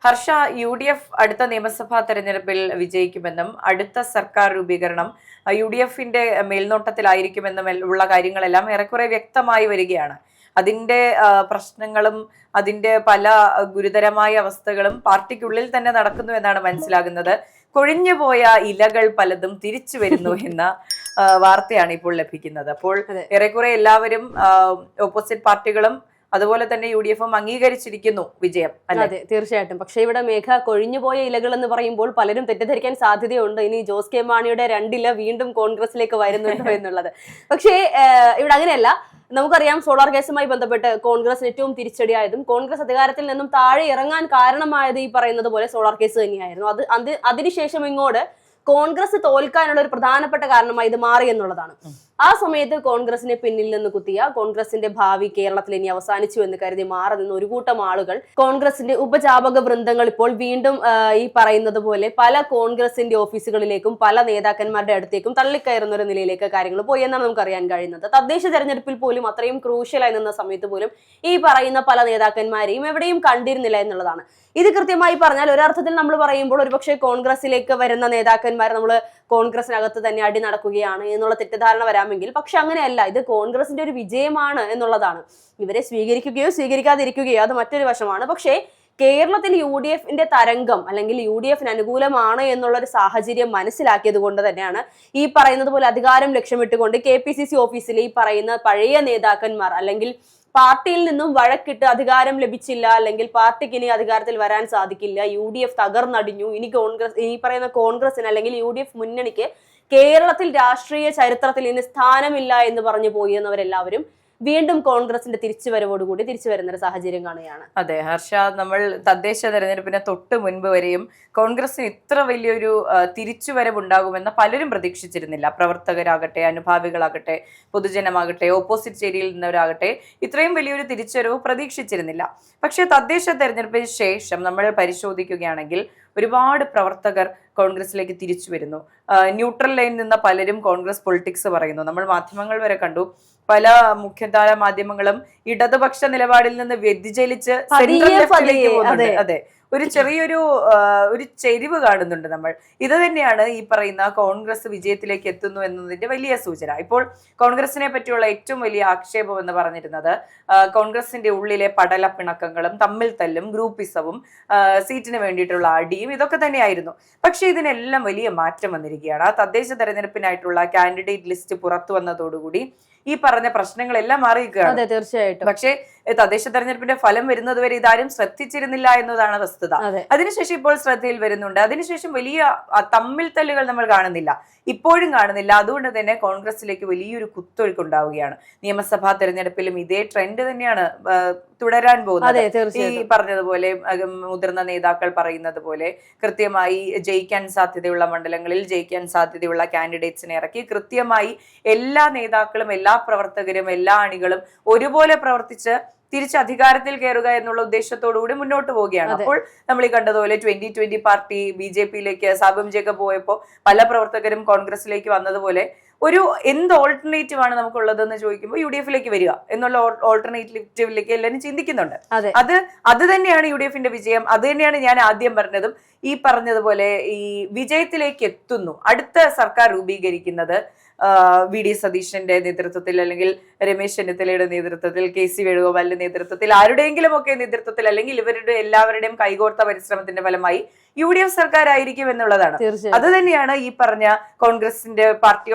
Harsh, UDF അടുത്ത നിയമസഭാ തെരഞ്ഞെടുപ്പിൽ വിജയിക്കുമെന്നും അടുത്ത സർക്കാർ രൂപീകരണം UDFന്റെ മേൽനോട്ടത്തിലായിരിക്കുമെന്നും ഉള്ള കാര്യങ്ങളെല്ലാം ഏറെക്കുറെ വ്യക്തമായി വരികയാണ്. അതിന്റെ പ്രശ്നങ്ങളും അതിന്റെ പല ഗുരുതരമായ അവസ്ഥകളും പാർട്ടിക്കുള്ളിൽ തന്നെ നടക്കുന്നു എന്നാണ് മനസ്സിലാകുന്നത്. കൊഴിഞ്ഞുപോയ ഇലകൾ പലതും തിരിച്ചു വരുന്നു എന്ന വാർത്തയാണ് ഇപ്പോൾ ലഭിക്കുന്നത്. അപ്പോൾ ഏറെക്കുറെ എല്ലാവരും ഓപ്പോസിറ്റ് പാർട്ടികളും അതുപോലെ തന്നെ UDFും അംഗീകരിച്ചിരിക്കുന്നു വിജയം. അതെ, തീർച്ചയായിട്ടും. പക്ഷേ ഇവിടെ മേഘ, കൊഴിഞ്ഞുപോയ ഇലകൾ എന്ന് പറയുമ്പോൾ പലരും തെറ്റിദ്ധരിക്കാൻ സാധ്യതയുണ്ട് ഇനി ജോസ് കെ മാണിയുടെ 2 ഇല വീണ്ടും കോൺഗ്രസിലേക്ക് വരുന്നുണ്ടോ എന്നുള്ളത്. പക്ഷേ ഇവിടെ അങ്ങനെയല്ല. നമുക്കറിയാം, സോളാർ കേസുമായി ബന്ധപ്പെട്ട് കോൺഗ്രസിന് ഏറ്റവും തിരിച്ചടിയായതും കോൺഗ്രസ് അധികാരത്തിൽ നിന്നും താഴെ ഇറങ്ങാൻ കാരണമായത് ഈ പറയുന്നത് പോലെ സോളാർ കേസ് തന്നെയായിരുന്നു. അതിനുശേഷം ഇങ്ങോട്ട് കോൺഗ്രസ് തോൽക്കാനുള്ള ഒരു പ്രധാനപ്പെട്ട കാരണമായി ഇത് മാറി എന്നുള്ളതാണ്. ആ സമയത്ത് കോൺഗ്രസിനെ പിന്നിൽ നിന്ന് കുത്തിയ, കോൺഗ്രസിന്റെ ഭാവി കേരളത്തിൽ ഇനി അവസാനിച്ചു എന്ന് കരുതി മാറി നിന്ന് ഒരു കൂട്ടം ആളുകൾ, കോൺഗ്രസിന്റെ ഉപജാപക വൃന്ദങ്ങൾ ഇപ്പോൾ വീണ്ടും ഈ പറയുന്നത് പോലെ പല കോൺഗ്രസിന്റെ ഓഫീസുകളിലേക്കും പല നേതാക്കന്മാരുടെ അടുത്തേക്കും തള്ളിക്കയറുന്ന ഒരു നിലയിലേക്ക് കാര്യങ്ങൾ പോയി എന്നാണ് നമുക്ക് അറിയാൻ കഴിയുന്നത്. തദ്ദേശ തെരഞ്ഞെടുപ്പിൽ പോലും അത്രയും ക്രൂഷ്യലായി നിന്ന സമയത്ത് പോലും ഈ പറയുന്ന പല നേതാക്കന്മാരെയും എവിടെയും കണ്ടിരുന്നില്ല എന്നുള്ളതാണ്. ഇത് കൃത്യമായി പറഞ്ഞാൽ ഒരർത്ഥത്തിൽ നമ്മൾ പറയുമ്പോൾ ഒരുപക്ഷെ കോൺഗ്രസിലേക്ക് വരുന്ന നേതാക്കന്മാർ നമ്മൾ കോൺഗ്രസിനകത്ത് തന്നെ അടി നടക്കുകയാണ് എന്നുള്ള തെറ്റിദ്ധാരണ വരാമെങ്കിൽ, പക്ഷെ അങ്ങനെയല്ല. ഇത് കോൺഗ്രസിന്റെ ഒരു വിജയമാണ് എന്നുള്ളതാണ്. ഇവരെ സ്വീകരിക്കുകയോ സ്വീകരിക്കാതിരിക്കുകയോ അത് മറ്റൊരു വശമാണ്. പക്ഷേ കേരളത്തിൽ UDFന്റെ തരംഗം അല്ലെങ്കിൽ UDFന് അനുകൂലമാണ് എന്നുള്ള ഒരു സാഹചര്യം മനസ്സിലാക്കിയത് കൊണ്ട് തന്നെയാണ് ഈ പറയുന്നത് പോലെ അധികാരം ലക്ഷ്യമിട്ടുകൊണ്ട് KPCC ഓഫീസിലെ ഈ പറയുന്ന പഴയ നേതാക്കന്മാർ, അല്ലെങ്കിൽ പാർട്ടിയിൽ നിന്നും വഴക്കിട്ട് അധികാരം ലഭിച്ചില്ല, അല്ലെങ്കിൽ പാർട്ടിക്ക് ഇനി അധികാരത്തിൽ വരാൻ സാധിക്കില്ല, UDF തകർന്നടിഞ്ഞു, ഇനി ഈ പറയുന്ന കോൺഗ്രസിന് അല്ലെങ്കിൽ UDF മുന്നണിക്ക് കേരളത്തിൽ രാഷ്ട്രീയ ചരിത്രത്തിൽ ഇനി സ്ഥാനമില്ല എന്ന് പറഞ്ഞു പോയി എന്നവരെല്ലാവരും വീണ്ടും കോൺഗ്രസിന്റെ തിരിച്ചുവരവോടുകൂടി തിരിച്ചു വരുന്ന ഒരു സാഹചര്യം കാണുകയാണ്. അതെ ഹർഷ, നമ്മൾ തദ്ദേശ തെരഞ്ഞെടുപ്പിന് തൊട്ട് മുൻപ് വരെയും കോൺഗ്രസിന് ഇത്ര വലിയൊരു തിരിച്ചുവരവുണ്ടാകുമെന്ന് പലരും പ്രതീക്ഷിച്ചിരുന്നില്ല. പ്രവർത്തകരാകട്ടെ, അനുഭാവികളാകട്ടെ, പൊതുജനമാകട്ടെ, ഓപ്പോസിറ്റ് ചേരിയിൽ നിന്നവരാകട്ടെ, ഇത്രയും വലിയൊരു തിരിച്ചുവരവ് പ്രതീക്ഷിച്ചിരുന്നില്ല. പക്ഷേ തദ്ദേശ തെരഞ്ഞെടുപ്പിന് ശേഷം നമ്മൾ പരിശോധിക്കുകയാണെങ്കിൽ ഒരുപാട് പ്രവർത്തകർ കോൺഗ്രസിലേക്ക് തിരിച്ചു വരുന്നു. ന്യൂട്രൽ ലൈനിൽ നിന്ന പലരും കോൺഗ്രസ് പൊളിറ്റിക്സ് പറയുന്നു. നമ്മൾ മാധ്യമങ്ങൾ വരെ കണ്ടു, പല മുഖ്യധാര മാധ്യമങ്ങളും ഇടതുപക്ഷ നിലപാടിൽ നിന്ന് വ്യതിചലിച്ച് അതെ, ഒരു ചെറിയൊരു ചെരിവ് കാണുന്നുണ്ട് നമ്മൾ. ഇത് തന്നെയാണ് ഈ പറയുന്ന കോൺഗ്രസ് വിജയത്തിലേക്ക് എത്തുന്നു എന്നതിന്റെ വലിയ സൂചന. ഇപ്പോൾ കോൺഗ്രസിനെ പറ്റിയുള്ള ഏറ്റവും വലിയ ആക്ഷേപം എന്ന് പറഞ്ഞിരുന്നത് കോൺഗ്രസിന്റെ ഉള്ളിലെ പടലപ്പിണക്കങ്ങളും തമ്മിൽ തല്ലും ഗ്രൂപ്പിസവും സീറ്റിന് വേണ്ടിയിട്ടുള്ള അടിയും ഇതൊക്കെ തന്നെയായിരുന്നു. പക്ഷെ ഇതിനെല്ലാം വലിയ മാറ്റം വന്നിരിക്കുകയാണ്. ആ തദ്ദേശ തെരഞ്ഞെടുപ്പിനായിട്ടുള്ള കാൻഡിഡേറ്റ് ലിസ്റ്റ് പുറത്തു വന്നതോടുകൂടി ഈ പറഞ്ഞ പ്രശ്നങ്ങളെല്ലാം മാറിയിരിക്കുകയാണ്. തീർച്ചയായിട്ടും. പക്ഷേ തദ്ദേശ തെരഞ്ഞെടുപ്പിന്റെ ഫലം വരുന്നത് വരെ ഇതാരും ശ്രദ്ധിച്ചിരുന്നില്ല എന്നതാണ് വസ്തുത. അതിനുശേഷം ഇപ്പോൾ ശ്രദ്ധയിൽ വരുന്നുണ്ട്. അതിനുശേഷം വലിയ തമ്മിൽ തല്ലുകൾ നമ്മൾ കാണുന്നില്ല, ഇപ്പോഴും കാണുന്നില്ല. അതുകൊണ്ട് തന്നെ കോൺഗ്രസിലേക്ക് വലിയൊരു കുത്തൊഴുക്കുണ്ടാവുകയാണ്. നിയമസഭാ തെരഞ്ഞെടുപ്പിലും ഇതേ ട്രെൻഡ് തന്നെയാണ് തുടരാൻ പോകുന്നത്. ഈ പറഞ്ഞതുപോലെ മുതിർന്ന നേതാക്കൾ പറയുന്നത് പോലെ കൃത്യമായി ജയിക്കാൻ സാധ്യതയുള്ള മണ്ഡലങ്ങളിൽ ജയിക്കാൻ സാധ്യതയുള്ള കാൻഡിഡേറ്റ്സിനെ ഇറക്കി കൃത്യമായി എല്ലാ നേതാക്കളും, എല്ലാ പ്രവർത്തകരും, എല്ലാ അണികളും ഒരുപോലെ പ്രവർത്തിച്ച് തിരിച്ച് അധികാരത്തിൽ കയറുക എന്നുള്ള ഉദ്ദേശത്തോടുകൂടി മുന്നോട്ട് പോവുകയാണ്. അപ്പോൾ നമ്മൾ ഈ കണ്ടതുപോലെ 2020 പാർട്ടി BJPയിലേക്ക് സാബും ജേക്കബ് പോയപ്പോൾ പല പ്രവർത്തകരും കോൺഗ്രസിലേക്ക് വന്നതുപോലെ ഒരു എന്ത് ഓൾട്ടർനേറ്റീവ് ആണ് നമുക്കുള്ളതെന്ന് ചോദിക്കുമ്പോൾ UDFിലേക്ക് വരിക എന്നുള്ള ഓൾട്ടർനേറ്റീവിലേക്ക് എല്ലാവരും ചിന്തിക്കുന്നുണ്ട്. അത് തന്നെയാണ് UDFന്റെ വിജയം. അത് തന്നെയാണ് ഞാൻ ആദ്യം പറഞ്ഞതും. ഈ പറഞ്ഞതുപോലെ ഈ വിജയത്തിലേക്ക് എത്തുന്നു. അടുത്ത സർക്കാർ രൂപീകരിക്കുന്നത് VD സതീശന്റെ നേതൃത്വത്തിൽ, അല്ലെങ്കിൽ രമേശ് ചെന്നിത്തലയുടെ നേതൃത്വത്തിൽ, KC വേണുഗോപാലിന്റെ നേതൃത്വത്തിൽ, ആരുടെയെങ്കിലും ഒക്കെ നേതൃത്വത്തിൽ, അല്ലെങ്കിൽ ഇവരുടെ എല്ലാവരുടെയും കൈകോർത്ത പരിശ്രമത്തിന്റെ ഫലമായി UDF സർക്കാർ ആയിരിക്കും എന്നുള്ളതാണ്. അത് തന്നെയാണ് ഈ പറഞ്ഞ കോൺഗ്രസിന്റെ പാർട്ടി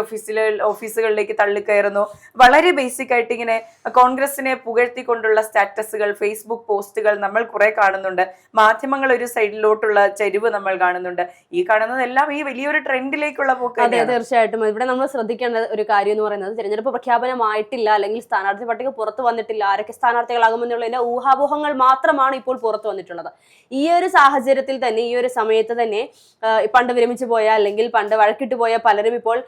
ഓഫീസുകളിലേക്ക് തള്ളിക്കയറുന്നു. വളരെ ബേസിക് ആയിട്ട് ഇങ്ങനെ കോൺഗ്രസിനെ പുകഴ്ത്തിക്കൊണ്ടുള്ള സ്റ്റാറ്റസുകൾ, ഫേസ്ബുക്ക് പോസ്റ്റുകൾ നമ്മൾ കുറെ കാണുന്നുണ്ട്. മാധ്യമങ്ങൾ ഒരു സൈഡിലോട്ടുള്ള ചരിവ് നമ്മൾ കാണുന്നുണ്ട്. ഈ കാണുന്നതെല്ലാം ഈ വലിയൊരു ട്രെൻഡിലേക്കുള്ള പോക്ക്. അതെ, തീർച്ചയായിട്ടും. ഇവിടെ നമ്മൾ ശ്രദ്ധിക്കേണ്ട ഒരു കാര്യം എന്ന് പറയുന്നത്, തിരഞ്ഞെടുപ്പ് പ്രഖ്യാപനമായിട്ടില്ല, അല്ലെങ്കിൽ സ്ഥാനാർത്ഥി പട്ടിക പുറത്തു വന്നിട്ടില്ല, ആരൊക്കെ സ്ഥാനാർത്ഥികളാകുമെന്നുള്ളതിന്റെ ഊഹാപോഹങ്ങൾ മാത്രമാണ് ഇപ്പോൾ പുറത്തു വന്നിട്ടുള്ളത്. ഈ ഒരു സാഹചര്യത്തിൽ തന്നെ, ഈ ഒരു സമയത്ത് തന്നെ പണ്ട് വിരമിച്ചു പോയ, അല്ലെങ്കിൽ പണ്ട് വഴക്കിട്ട് പോയ പലരും ഇപ്പോൾ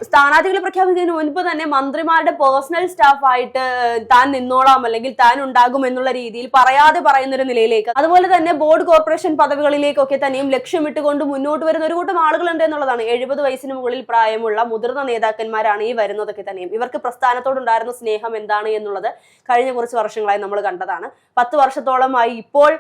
സ്ഥാനാർത്ഥികളെ പ്രഖ്യാപിക്കുന്നതിന് മുൻപ് തന്നെ മന്ത്രിമാരുടെ പേഴ്സണൽ സ്റ്റാഫായിട്ട് താൻ നിന്നോളാം അല്ലെങ്കിൽ താൻ ഉണ്ടാകും എന്നുള്ള രീതിയിൽ പറയാതെ പറയുന്ന ഒരു നിലയിലേക്ക്, അതുപോലെ തന്നെ ബോർഡ് കോർപ്പറേഷൻ പദവികളിലേക്കൊക്കെ തന്നെയും ലക്ഷ്യമിട്ടുകൊണ്ട് മുന്നോട്ട് വരുന്ന ഒരു കൂട്ടം ആളുകളുണ്ട് എന്നുള്ളതാണ്. 70 വയസ്സിന് മുകളിൽ പ്രായമുള്ള മുതിർന്ന നേതാക്കന്മാരാണ് ഈ വരുന്നതൊക്കെ തന്നെയും. ഇവർക്ക് പ്രസ്ഥാനത്തോടുണ്ടായിരുന്ന സ്നേഹം എന്താണ് എന്നുള്ളത് കഴിഞ്ഞ കുറച്ച് വർഷങ്ങളായി നമ്മൾ കണ്ടതാണ്. 10 വർഷത്തോളമായി ഇപ്പോൾ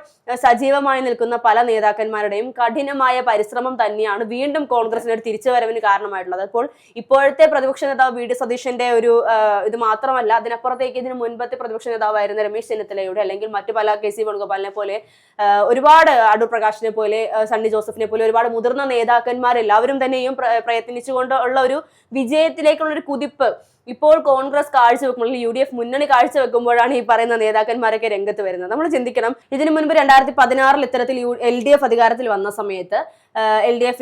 സജീവമായി നിൽക്കുന്ന പല നേതാക്കന്മാരുടെയും കഠിനമായ പരിശ്രമം തന്നെയാണ് വീണ്ടും കോൺഗ്രസിന് ഒരു തിരിച്ചുവരവിന് കാരണമായിട്ടുള്ളത്. അപ്പോൾ ഇപ്പോഴത്തെ പ്രതിപക്ഷ നേതാവ് വി ഡി സതീശന്റെ ഒരു ഇത് മാത്രമല്ല, അതിനപ്പുറത്തേക്ക് ഇതിന് മുൻപത്തെ പ്രതിപക്ഷ നേതാവായിരുന്ന രമേശ് ചെന്നിത്തലയുടെ അല്ലെങ്കിൽ മറ്റു പല കെ സി വേണുഗോപാലിനെ പോലെ ഒരുപാട് അടൂർ പ്രകാശിനെ പോലെ സണ്ണി ജോസഫിനെ പോലെ ഒരുപാട് മുതിർന്ന നേതാക്കന്മാരെല്ലാവരും തന്നെയും പ്രയത്നിച്ചുകൊണ്ട് ഉള്ള ഒരു വിജയത്തിലേക്കുള്ള ഒരു കുതിപ്പ് ഇപ്പോൾ കോൺഗ്രസ് കാഴ്ചവെക്കുമ്പോൾ UDF മുന്നണി കാഴ്ചവെക്കുമ്പോഴാണ് ഈ പറയുന്ന നേതാക്കന്മാരൊക്കെ രംഗത്ത് വരുന്നത്. നമ്മൾ ചിന്തിക്കണം, ഇതിനു മുൻപ് 2016 ഇത്തരത്തിൽ LDF അധികാരത്തിൽ വന്ന സമയത്ത് LDF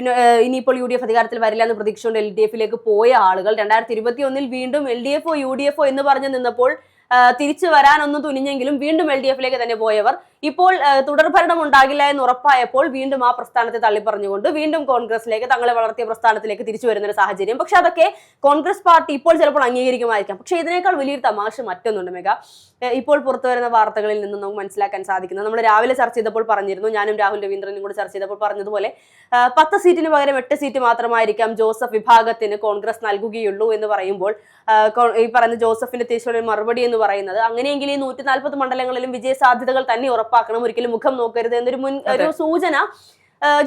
ഇനിയിപ്പോൾ UDF അധികാരത്തിൽ വരില്ല എന്ന് പ്രതീക്ഷിച്ചുകൊണ്ട് LDF പോയ ആളുകൾ 2021 വീണ്ടും LDF UDF എന്ന് പറഞ്ഞു നിന്നപ്പോൾ തിരിച്ചു വരാനൊന്നും തുനിഞ്ഞെങ്കിലും വീണ്ടും LDF തന്നെ പോയവർ ഇപ്പോൾ തുടർഭരണം ഉണ്ടാകില്ല എന്ന് ഉറപ്പായപ്പോൾ വീണ്ടും ആ പ്രസ്ഥാനത്തെ തള്ളിപ്പറഞ്ഞുകൊണ്ട് വീണ്ടും കോൺഗ്രസിലേക്ക്, തങ്ങളെ വളർത്തിയ പ്രസ്ഥാനത്തിലേക്ക് തിരിച്ചു വരുന്ന ഒരു സാഹചര്യം. പക്ഷെ അതൊക്കെ കോൺഗ്രസ് പാർട്ടി ഇപ്പോൾ ചിലപ്പോൾ അംഗീകരിക്കുമായിരിക്കാം. പക്ഷെ ഇതിനേക്കാൾ വലിയൊരു തമാശ മറ്റൊന്നുണ്ട് മേഘ. ഇപ്പോൾ പുറത്തു വരുന്ന വാർത്തകളിൽ നിന്ന് നമുക്ക് മനസ്സിലാക്കാൻ സാധിക്കുന്നത്, നമ്മൾ രാവിലെ ചർച്ച ചെയ്തപ്പോൾ പറഞ്ഞിരുന്നു, ഞാനും രാഹുൽ രവീന്ദ്രനും കൂടി ചർച്ച ചെയ്തപ്പോൾ പറഞ്ഞതുപോലെ 10 സീറ്റിന് പകരം 8 സീറ്റ് മാത്രമായിരിക്കാം ജോസഫ് വിഭാഗത്തിന് കോൺഗ്രസ് നൽകുകയുള്ളൂ എന്ന് പറയുമ്പോൾ ഈ പറയുന്ന ജോസഫിന്റെ തിരിച്ചുള്ള മറുപടി എന്ന് പറയുന്നത്, അങ്ങനെയെങ്കിൽ ഈ 140 മണ്ഡലങ്ങളിലും വിജയ സാധ്യതകൾ തന്നെ ഉറപ്പാക്കണം, ഒരിക്കലും മുഖം നോക്കരുത് എന്നൊരു സൂചന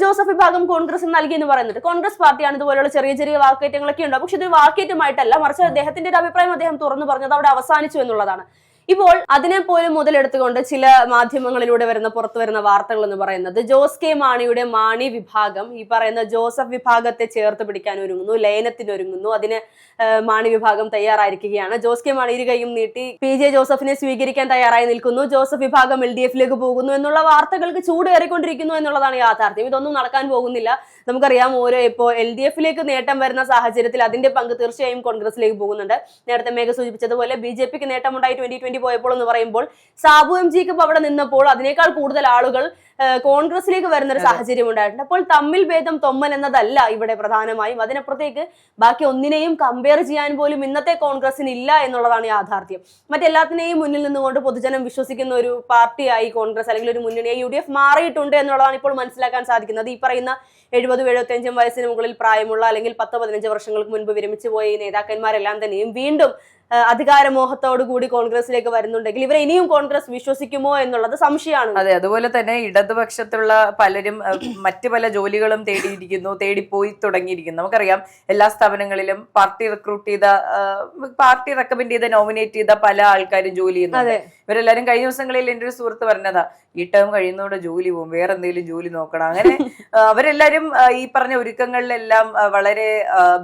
ജോസഫ് വിഭാഗം കോൺഗ്രസിന് നൽകി എന്ന് പറയുന്നുണ്ട്. കോൺഗ്രസ് പാർട്ടിയാണ് ഇതുപോലുള്ള ചെറിയ ചെറിയ വാക്കേറ്റങ്ങളൊക്കെ ഉണ്ടാവും. പക്ഷെ ഇതൊരു വാക്കേറ്റമായിട്ടല്ല, മറിച്ച് അദ്ദേഹത്തിന്റെ ഒരു അഭിപ്രായം അദ്ദേഹം തുറന്നു പറഞ്ഞത് അവിടെ അവസാനിച്ചു എന്നുള്ളതാണ്. ഇപ്പോൾ അതിനെ പോലും മുതലെടുത്തുകൊണ്ട് ചില മാധ്യമങ്ങളിലൂടെ പുറത്തു വരുന്ന വാർത്തകൾ എന്ന് പറയുന്നത്, ജോസ് കെ മാണിയുടെ മാണി വിഭാഗം ഈ പറയുന്ന ജോസഫ് വിഭാഗത്തെ ചേർത്ത് പിടിക്കാൻ ഒരുങ്ങുന്നു, ലയനത്തിനൊരുങ്ങുന്നു. അതിന് മാണി വിഭാഗം തയ്യാറായിരിക്കുകയാണ്. ജോസ് കെ മാണി ഇരു കൈയും നീട്ടി PJ ജോസഫിനെ സ്വീകരിക്കാൻ തയ്യാറായി നിൽക്കുന്നു. ജോസഫ് വിഭാഗം LDF പോകുന്നു എന്നുള്ള വാർത്തകൾക്ക് ചൂടേറിക്കൊണ്ടിരിക്കുന്നു എന്നുള്ളതാണ് യാഥാർത്ഥ്യം. ഇതൊന്നും നടക്കാൻ പോകുന്നില്ല. നമുക്കറിയാം, ഇപ്പോൾ LDF നേട്ടം വരുന്ന സാഹചര്യത്തിൽ അതിന്റെ പങ്ക് തീർച്ചയായും കോൺഗ്രസിലേക്ക് പോകുന്നുണ്ട്. നേരത്തെ മേഘ സൂചിപ്പിച്ചതുപോലെ BJPക്ക് നേട്ടമുണ്ടായി 2020 പോയപ്പോൾ എന്ന് പറയുമ്പോൾ സാബു MG അവിടെ നിന്നപ്പോൾ അതിനേക്കാൾ കൂടുതൽ ആളുകൾ കോൺഗ്രസിലേക്ക് വരുന്ന ഒരു സാഹചര്യം ഉണ്ടായിട്ടുണ്ട്. അപ്പോൾ തമ്മിൽ ഭേദം തൊമ്മൻ എന്നതല്ല ഇവിടെ പ്രധാനമായും. അതിനപ്പുറത്തേക്ക് ബാക്കി ഒന്നിനെയും കമ്പയർ ചെയ്യാൻ പോലും ഇന്നത്തെ കോൺഗ്രസിന് ഇല്ല എന്നുള്ളതാണ് യാഥാർത്ഥ്യം. മറ്റെല്ലാത്തിനെയും മുന്നിൽ നിന്നുകൊണ്ട് പൊതുജനം വിശ്വസിക്കുന്ന ഒരു പാർട്ടിയായി കോൺഗ്രസ് അല്ലെങ്കിൽ ഒരു മുന്നണിയായി UDF മാറിയിട്ടുണ്ട് എന്നുള്ളതാണ് ഇപ്പോൾ മനസ്സിലാക്കാൻ സാധിക്കുന്നത്. ഈ പറയുന്ന 70-75 വയസ്സിന് മുകളിൽ പ്രായമുള്ള അല്ലെങ്കിൽ 10-15 വർഷങ്ങൾക്ക് മുൻപ് വിരമിച്ചു പോയ ഈ നേതാക്കന്മാരെല്ലാം തന്നെയും വീണ്ടും അധികാരമോഹത്തോടു കൂടി കോൺഗ്രസിലേക്ക് വരുന്നുണ്ടെങ്കിൽ ഇവരെ ഇനിയും കോൺഗ്രസ് വിശ്വസിക്കുമോ എന്നുള്ളത് സംശയമാണ്. അതെ, അതുപോലെ തന്നെ ഇടതുപക്ഷത്തുള്ള പലരും മറ്റു പല ജോലികളും തേടിപ്പോയി തുടങ്ങിയിരിക്കുന്നു. നമുക്കറിയാം, എല്ലാ സ്ഥാപനങ്ങളിലും പാർട്ടി റെക്കമെൻഡ് ചെയ്ത നോമിനേറ്റ് ചെയ്ത പല ആൾക്കാരും ജോലി ചെയ്യുന്നുണ്ട്. ഇവരെല്ലാരും കഴിഞ്ഞ ദിവസങ്ങളിൽ എന്റെ ഒരു സുഹൃത്ത് പറഞ്ഞതാ, ഈ ടേം കഴിയുന്നതോടെ ജോലി പോകും, വേറെ എന്തെങ്കിലും ജോലി നോക്കണം. അങ്ങനെ അവരെല്ലാരും ഈ പറഞ്ഞ ഒരുക്കങ്ങളിലെല്ലാം വളരെ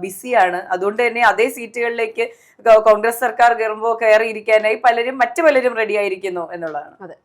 ബിസിയാണ്. അതുകൊണ്ട് തന്നെ അതേ സീറ്റുകളിലേക്ക് കോൺഗ്രസ് സർക്കാർ കയറിയിരിക്കാനായി മറ്റു പലരും റെഡി ആയിരിക്കുന്നു എന്നുള്ളതാണ്. അതെ.